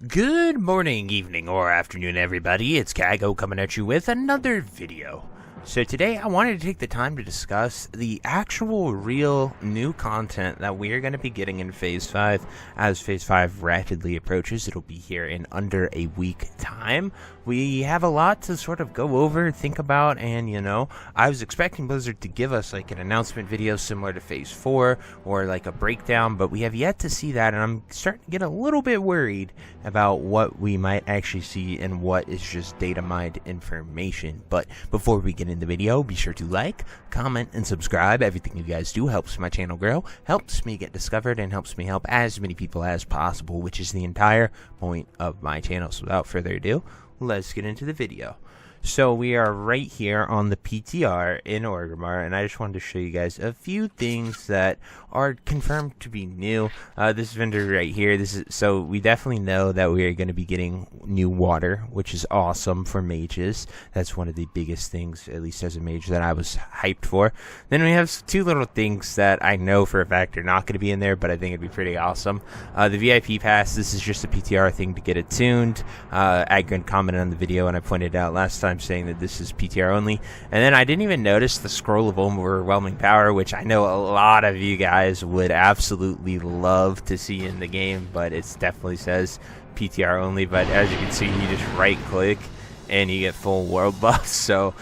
Good morning, evening, or afternoon, everybody. It's Kaghoe coming at you with another video. So today I wanted to take the time to discuss the actual real new content that we are going to be getting in Phase 5 as Phase 5 rapidly approaches. It'll be here in under a week time. We have a lot to sort of go over, think about, and I was expecting Blizzard to give us like an announcement video similar to Phase 4 or like a breakdown, but we have yet to see that, and I'm starting to get a little bit worried about what we might actually see and what is just data mined information. But before we get in the video, be sure to like, comment, and subscribe. Everything you guys do helps my channel grow, helps me get discovered, and helps me help as many people as possible, which is the entire point of my channel. So without further ado, let's get into the video. So we are right here on the PTR in Orgrimmar, and I just wanted to show you guys a few things that are confirmed to be new. This vendor right here, so we definitely know that we are going to be getting new water, which is awesome for mages. That's one of the biggest things, at least as a mage, that I was hyped for. Then we have two little things that I know for a fact are not going to be in there, but I think it'd be pretty awesome. The VIP pass, this is just a PTR thing to get it tuned. Agrin commented on the video, and I pointed out last time saying that this is PTR only, and then I didn't even notice the scroll of overwhelming power, which I know a lot of you guys would absolutely love to see in the game, but it definitely says PTR only. But as you can see, you just right click and you get full world buffs. So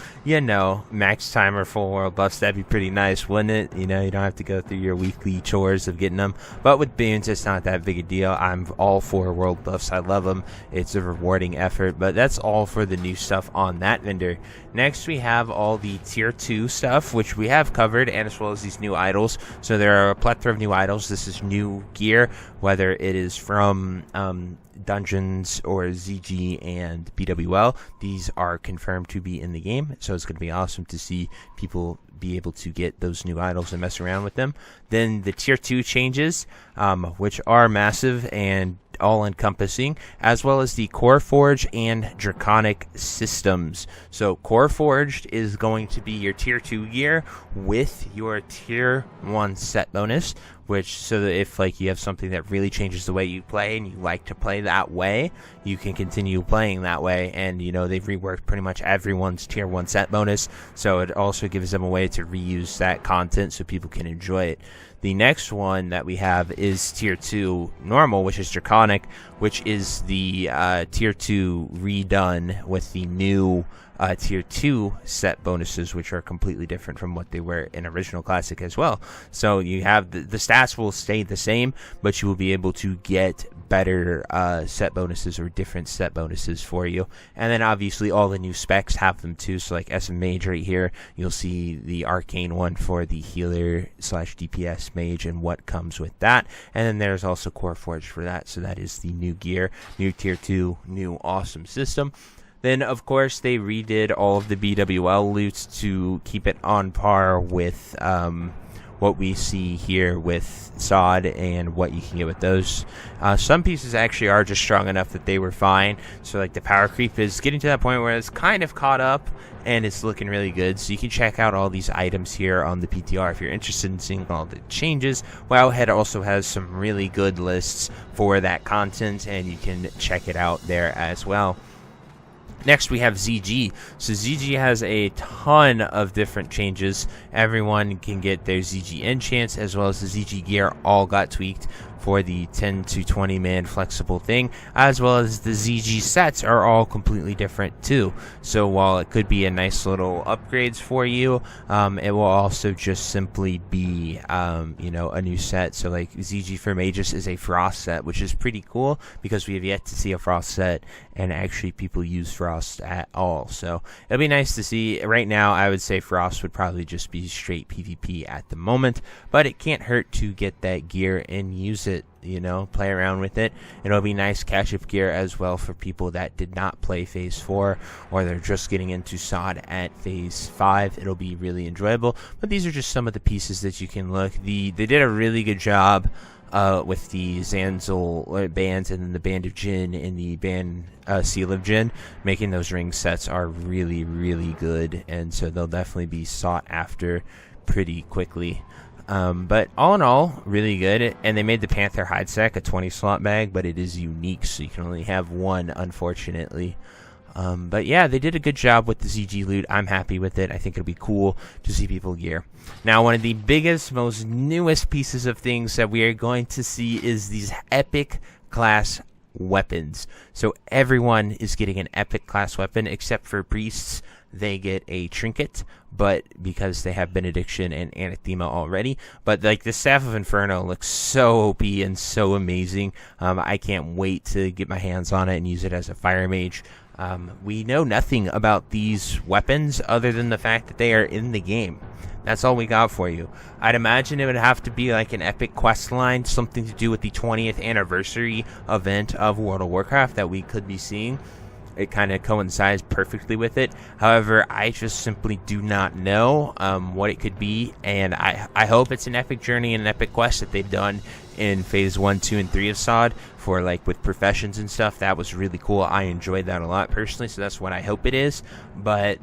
max timer full world buffs, that'd be pretty nice, wouldn't it? You don't have to go through your weekly chores of getting them. But with boons, it's not that big a deal. I'm all for world buffs. I love them. It's a rewarding effort. But that's all for the new stuff on that vendor. Next, we have all the tier 2 stuff, which we have covered, and as well as these new idols. So there are a plethora of new idols. This is new gear, whether it is from dungeons or ZG and BWL. These are confirmed to be in the game, so it's going to be awesome to see people be able to get those new idols and mess around with them. Then the tier 2 changes, which are massive and all-encompassing, as well as the Core Forged and Draconic systems. So Core Forged is going to be your tier 2 gear with your tier 1 set bonus, which so that if you have something that really changes the way you play and you like to play that way, you can continue playing that way. And they've reworked pretty much everyone's tier 1 set bonus, so it also gives them a way to reuse that content so people can enjoy it. The next one that we have is tier 2 normal, which is Draconic, which is the tier 2 redone with the new tier 2 set bonuses, which are completely different from what they were in original classic as well. So you have the stats will stay the same, but you will be able to get better set bonuses or different set bonuses for you. And then obviously all the new specs have them too. So like SM Mage right here, you'll see the arcane one for the healer / DPS mage and what comes with that. And then there's also Core Forged for that. So that is the new gear, new tier 2, new awesome system. Then, of course, they redid all of the BWL loots to keep it on par with what we see here with Sod and what you can get with those. Some pieces actually are just strong enough that they were fine. So, like, the power creep is getting to that point where it's kind of caught up and it's looking really good. So you can check out all these items here on the PTR if you're interested in seeing all the changes. Wowhead also has some really good lists for that content, and you can check it out there as well. Next, we have ZG. So ZG has a ton of different changes. Everyone can get their ZG enchants as well as the ZG gear all got tweaked for the 10 to 20 man flexible thing, as well as the ZG sets are all completely different too. So while it could be a nice little upgrades for you, it will also just simply be a new set. So like ZG for Magus is a Frost set, which is pretty cool because we have yet to see a Frost set and actually people use Frost at all. So it'll be nice to see. Right now I would say Frost would probably just be straight PvP at the moment, but it can't hurt to get that gear and use it, play around with it. It'll be nice catch-up gear as well for people that did not play Phase 4 or they're just getting into Sod at Phase 5. It'll be really enjoyable, but these are just some of the pieces that you can look. They did a really good job with the Zanzal bands and then the Band of Jinn and the Band Seal of Jinn. Making those ring sets are really, really good, and so they'll definitely be sought after pretty quickly. But all in all, really good. And they made the Panther hide sack a 20 slot bag, but it is unique, so you can only have one, unfortunately. But yeah, they did a good job with the ZG loot. I'm happy with it. I think it'll be cool to see people gear. Now, one of the biggest, most newest pieces of things that we are going to see is these epic class weapons. So everyone is getting an epic class weapon except for priests. They get a trinket, but because they have benediction and anathema already. But like the Staff of Inferno looks so OP and so amazing. I can't wait to get my hands on it and use it as a fire mage. We know nothing about these weapons other than the fact that they are in the game. That's all we got for you. I'd imagine it would have to be like an epic quest line, something to do with the 20th anniversary event of World of Warcraft that we could be seeing. It kind of coincides perfectly with it. However, I just simply do not know what it could be, and I hope it's an epic journey and an epic quest that they've done in phase 1, 2, and 3 of SOD for like with professions and stuff. That was really cool. I enjoyed that a lot personally, so that's what I hope it is. But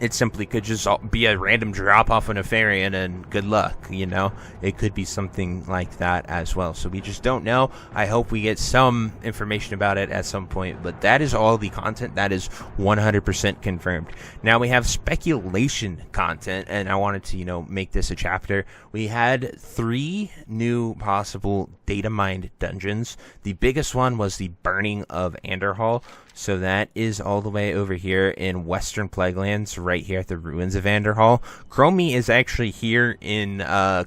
it simply could just be a random drop off a Nefarian and good luck, you know? It could be something like that as well. So we just don't know. I hope we get some information about it at some point. But that is all the content that is 100% confirmed. Now we have speculation content, and I wanted to, you know, make this a chapter. We had 3 new possible data mined dungeons. The biggest one was the Burning of Anderhall. So that is all the way over here in Western Plaguelands, right here at the ruins of Anderhall. Chromie is actually here in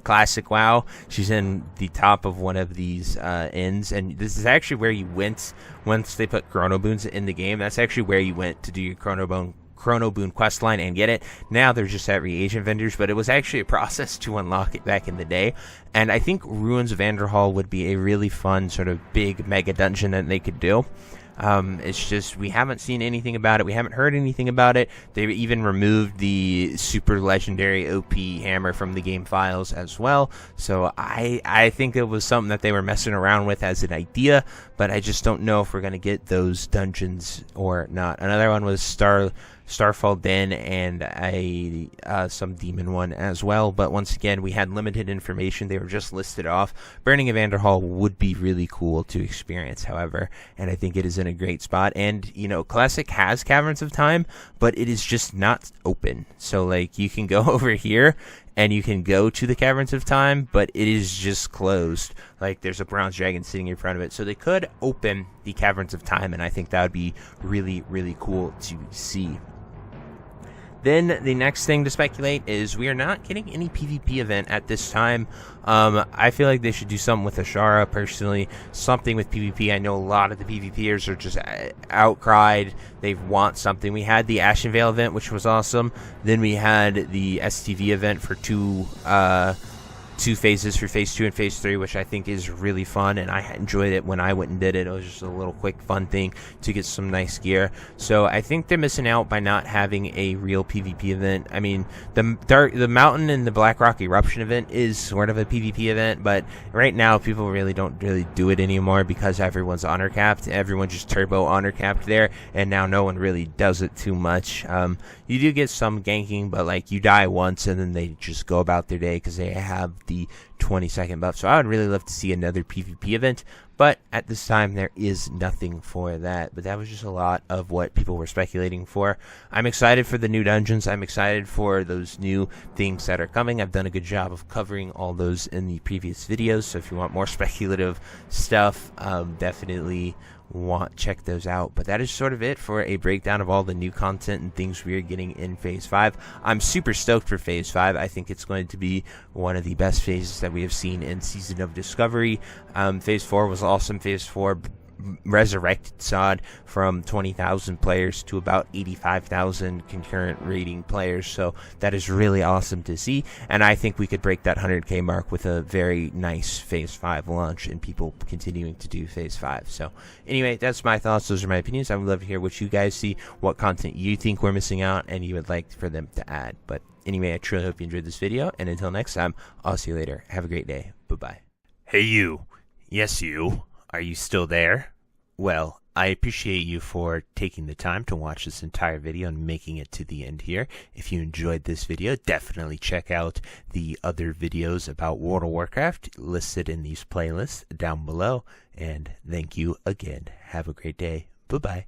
Classic WoW. She's in the top of one of these inns, and this is actually where you went once they put Chrono Boons in the game. That's actually where you went to do your Chrono Boon quest line and get it. Now they're just at reagent vendors, but it was actually a process to unlock it back in the day. And I think Ruins of Anderhall would be a really fun sort of big mega dungeon that they could do. It's just we haven't seen anything about it. We haven't heard anything about it. They've even removed the super legendary OP hammer from the game files as well. So I think it was something that they were messing around with as an idea, but I just don't know if we're going to get those dungeons or not. Another one was Starfall Den and some demon one as well, but once again we had limited information. They were just listed off. Burning of Anderhall would be really cool to experience, however, and I think it is in a great spot. And you know, Classic has Caverns of Time, but it is just not open. So like you can go over here and you can go to the Caverns of Time, but it is just closed. Like there's a bronze dragon sitting in front of it, so they could open the Caverns of Time, and I think that would be really, really cool to see. Then the next thing to speculate is we are not getting any PvP event at this time. I feel like they should do something with Ashara, personally. Something with PvP. I know a lot of the PvPers are just outcried. They want something. We had the Ashenvale event, which was awesome. Then we had the STV event for two phases for phase 2 and phase 3, which I think is really fun, and I enjoyed it when I went and did it. It was just a little quick fun thing to get some nice gear. So I think they're missing out by not having a real PvP event. I mean, the Mountain and the Blackrock Eruption event is sort of a PvP event, but right now people really don't do it anymore because everyone's honor capped. Everyone just turbo honor capped there, and now no one really does it too much. You do get some ganking, but like you die once and then they just go about their day because they have the 20-second buff. So I would really love to see another PvP event, but at this time there is nothing for that. But that was just a lot of what people were speculating for. I'm excited for the new dungeons. I'm excited for those new things that are coming. I've done a good job of covering all those in the previous videos, so if you want more speculative stuff, definitely check those out. But that is sort of it for a breakdown of all the new content and things we are getting in phase 5. I'm super stoked for phase 5. I think it's going to be one of the best phases that we have seen in Season of Discovery. Phase 4 was awesome. Phase 4 resurrected SOD from 20,000 players to about 85,000 concurrent rating players, so that is really awesome to see, and I think we could break that 100k mark with a very nice phase 5 launch and people continuing to do phase 5. So anyway, that's my thoughts. Those are my opinions. I would love to hear what you guys see, what content you think we're missing out and you would like for them to add. But anyway, I truly hope you enjoyed this video, and until next time, I'll see you later. Have a great day. Bye bye. Hey you. Yes you. Are you still there? Well, I appreciate you for taking the time to watch this entire video and making it to the end here. If you enjoyed this video, definitely check out the other videos about World of Warcraft listed in these playlists down below. And thank you again. Have a great day. Bye-bye.